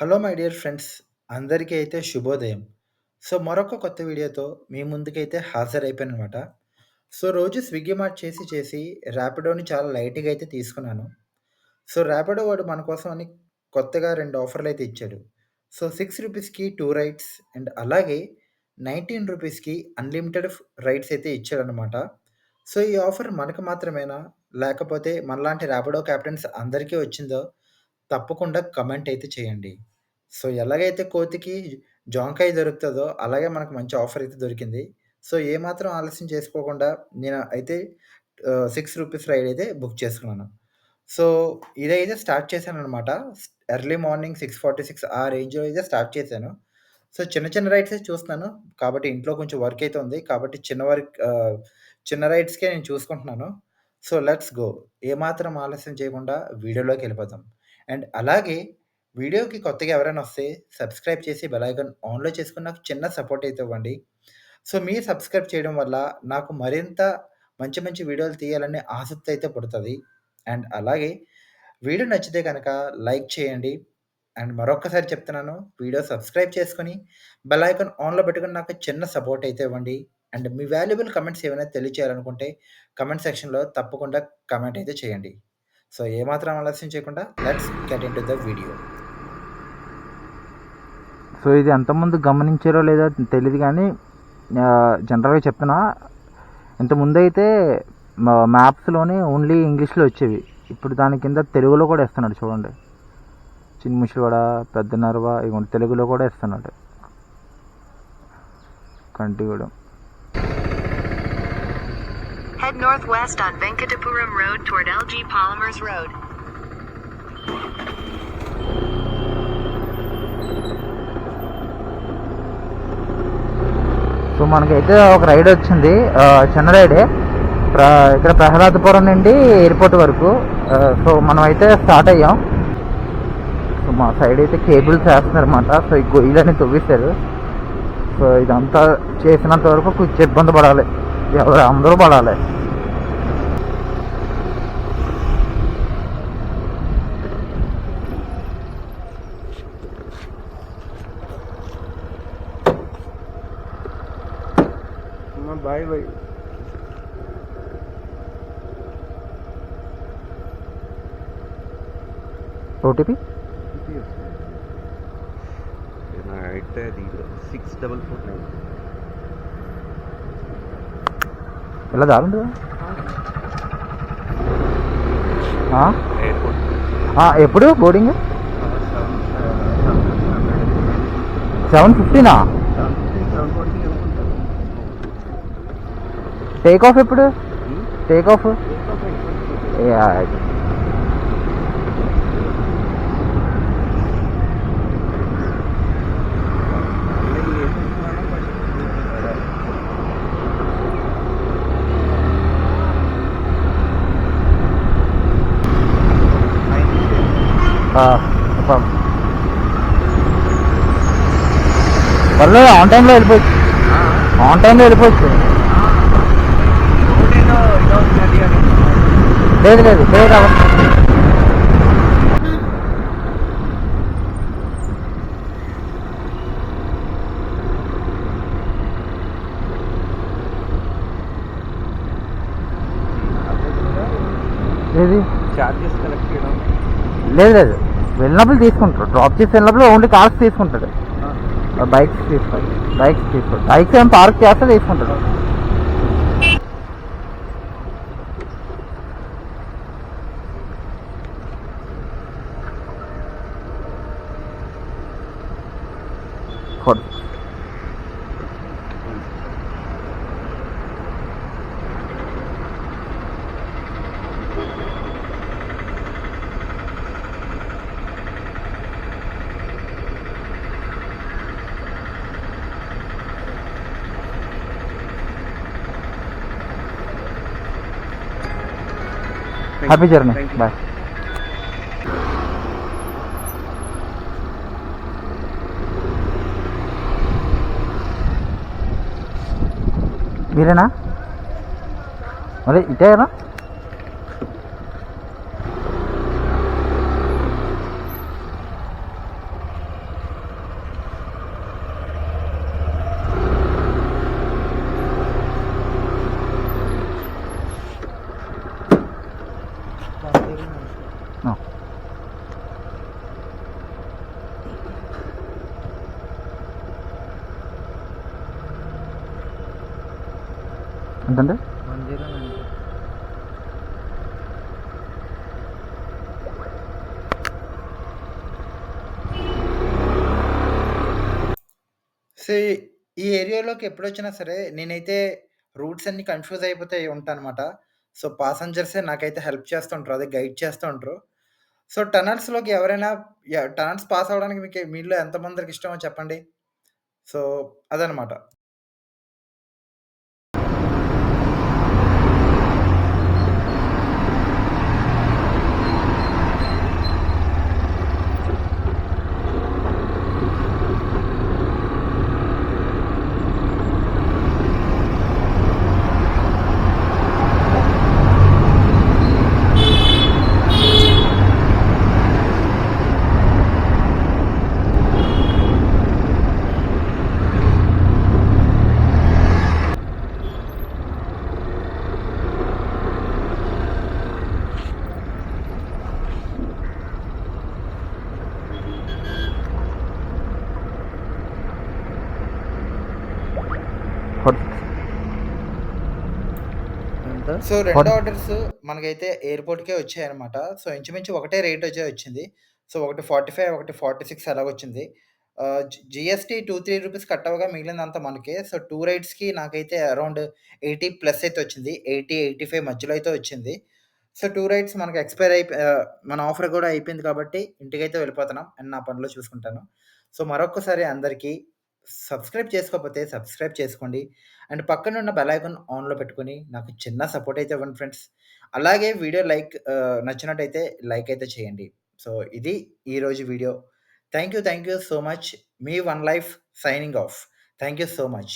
Hello my dear friends, అందరికీ అయితే శుభోదయం. మరొక కొత్త వీడియోతో మీ ముందుకైతే హాజరైపోయాననమాట. రోజు స్విగ్గీ మార్ట్ చేసి చేసి ర్యాపిడోని చాలా లైట్‌గా అయితే తీసుకున్నాను. ర్యాపిడో వాడు మన కోసం అని కొత్తగా 2 ఆఫర్‌లయితే ఇచ్చాడు. రూ. 6కి 2 రైడ్స్ అండ్ అలాగే రూ. 19కి అన్‌లిమిటెడ్ రైడ్స్ అయితే ఇచ్చాడనమాట. ఈ ఆఫర్ మనకు మాత్రమేనా? లేకపోతే మనలాంటి ర్యాపిడో కెప్టెన్స్ అందరికీ వచ్చిందో తప్పకుండా కమెంట్ అయితే చేయండి. ఎలాగైతే కోతికి జాంకాయ దొరుకుతదో, అలాగే మనకు మంచి ఆఫర్ అయితే దొరికింది. ఏమాత్రం ఆలస్యం చేసుకోకుండా నేను అయితే 6 రూపీస్ రైడ్ అయితే బుక్ చేసుకున్నాను. సో, ఇదైతే స్టార్ట్ చేశాననమాట. ఎర్లీ మార్నింగ్ 6:46 ఆ రేంజ్‌లో అయితే స్టార్ట్ చేశాను. చిన్న చిన్న రైడ్సే చూస్తున్నాను. కాబట్టి ఇంట్లో కొంచెం వర్క్ అయితే ఉంది. కాబట్టి చిన్న రైడ్స్‌కే నేను చూసుకుంటున్నాను. Let's go. ఏమాత్రం ఆలస్యం చేయకుండా వీడియోలోకెళ్ళిపోదాం. అండ్ అలాగే వీడియోకి కొత్తగా ఎవరైనా వస్తే సబ్స్క్రైబ్ చేసి బెల్ ఐకాన్ ఆన్‌లో చేసుకొని నాకు చిన్న సపోర్ట్ అయితే ఇవ్వండి. మీరు సబ్స్క్రైబ్ చేయడం వల్ల నాకు మరింత మంచి మంచి వీడియోలు తీయాలనే ఆసక్తి అయితే పుడతది. అండ్ అలాగే వీడియో నచ్చితే గనక లైక్ చేయండి. అండ్ మరొక్కసారి చెప్తున్నాను, వీడియో సబ్స్క్రైబ్ చేసుకొని బెల్ ఐకాన్ ఆన్‌లో పెట్టుకొని నాకు చిన్న సపోర్ట్ అయితే ఇవ్వండి. అండ్ మీ వాల్యుబుల్ కమెంట్స్ ఏమైనా తెలియచేయాలనుకుంటే కామెంట్ సెక్షన్‌లో తప్పకుండా కామెంట్ అయితే చేయండి. ఏమాత్రం ఆలస్యం చేయకుండా let's get into the video. ఇది ఎంతమంది గమనించారో లేదో తెలీదు కానీ జనరల్గా చెప్తున్నా, ఇంతకుముందైతే మ్యాప్స్లోనే ఓన్లీ ఇంగ్లీష్లో వచ్చేవి. ఇప్పుడు దాని కింద తెలుగులో కూడా ఇస్తున్నాడు చూడండి. చిన్ముషివాడ, పెద్దనర్వ ఇవ్వండి, తెలుగులో కూడా ఇస్తున్నాడు. కంటిగూడెం. Head northwest on Venkatapuram Road toward LG Polymers Road. మనకైతే ఒక రైడ్ వచ్చింది, చిన్న రైడే. ఇక్కడ ప్రహ్లాదపురం నుండి ఎయిర్పోర్ట్ వరకు. మనం అయితే స్టార్ట్ అయ్యాం. మా సైడ్ అయితే కేబుల్స్ వేస్తున్నారు అన్నమాట. ఈ గొయ్యిలని తవ్విస్తారు. ఇదంతా చేసినంత వరకు కొంచెం ఇబ్బంది పడాలి, అందరూ పడాలి. Bye bye. ఓటీపీ అయితే 6449 ఎలా దారుంటుందా? ఎప్పుడు బోర్డింగ్? 7:15. టేక్ ఆఫ్ ఎప్పుడు? టేక్ ఆఫ్ పర్లేదు, ఆన్ టైంలో వెళ్ళిపోవచ్చు. ఆన్ టైంలో వెళ్ళిపోవచ్చు. లేదు లేదు లేదు ఏది చార్జెస్ కలెక్ట్ చేయడం లేదు లేదు, వెళ్ళినప్పుడు తీసుకుంటారు. డ్రాప్ చేసి వెళ్ళినప్పుడు ఓన్లీ కార్స్ తీసుకుంటాడు. బైక్స్ తీసుకోడు. బైక్స్ ఏం పార్క్ చేస్తే తీసుకుంటాడు. Happy journey, bye. మీరేనా? మరి ఇటేనా? ఎంతండి? 1092. సో, ఈ ఏరియాలోకి ఎప్పుడొచ్చినా సరే నేనైతే రూట్స్ అన్నీ కన్‌ఫ్యూజ్ అయిపోతే ఉంటానన్నమాట. సో, పాసెంజర్సే నాకైతే హెల్ప్ చేస్తూ ఉంటారు. అదే గైడ్ చేస్తూ ఉంటారు. సో, టనల్స్‌లోకి ఎవరైనా టనల్స్ పాస్ అవ్వడానికి మీలో ఎంతమందికి ఇష్టమో చెప్పండి? సో, అదనమాట. ఎంత? సో, 2 ఆర్డర్స్ మనకైతే ఎయిర్‌పోర్ట్‌కే వచ్చాయన్నమాట. సో, ఇంచుమించు ఒకటే రేట్ వచ్చింది. సో, ఒకటి 45, ఒకటి 46 అలాగొచ్చింది. జీఎస్టీ 2, 3 రూపీస్ కట్ అవ్వగా మిగిలిందంతా మనకే. సో, 2 రైడ్స్‌కి నాకైతే అరౌండ్ 80 ప్లస్ అయితే వచ్చింది. 80, 85 మధ్యలో అయితే వచ్చింది. సో, 2 రైడ్స్ మనకు మన ఆఫర్ కూడా అయిపోయింది కాబట్టి ఇంటికైతే వెళ్ళిపోతున్నాం. అండ్ నా పనిలో చూసుకుంటాను. సో, మరొక్కసారి అందరికీ సబ్స్క్రైబ్ చేసుకోకపోతే సబ్స్క్రైబ్ చేసుకోండి. అండ్ పక్కనున్న బెల్ ఐకాన్ ఆన్‌లో పెట్టుకొని నాకు చిన్న సపోర్ట్ అయితే ఇవ్వండి ఫ్రెండ్స్. అలాగే వీడియో నచ్చినట్టయితే లైక్ అయితే చేయండి. సో, ఇది ఈరోజు video. Thank you so much. Me one life signing off. Thank you so much.